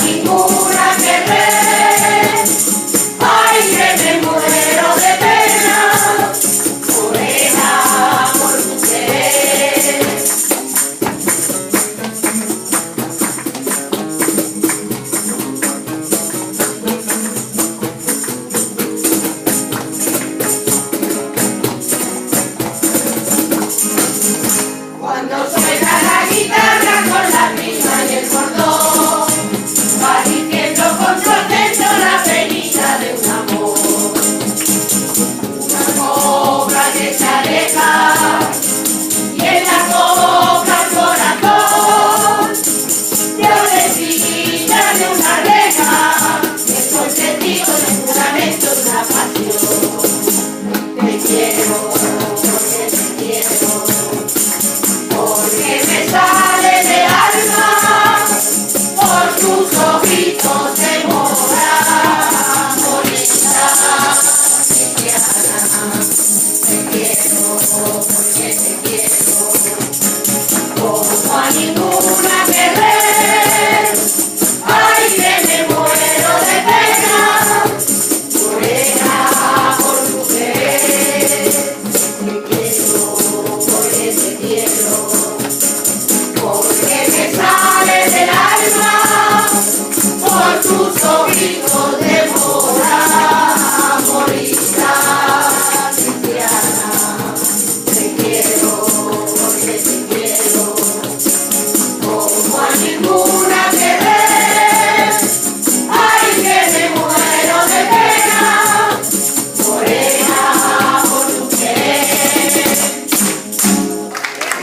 ninguna querré, ay que me muero de pena, morena por tu querer. Cuando suena la guitarra con la rima y el cordón, va diciendo con su acento la penita de un amor. Una copla que se aleja y en la copla el corazón de orecita de una reja, que es el sentido del juramento de una paz.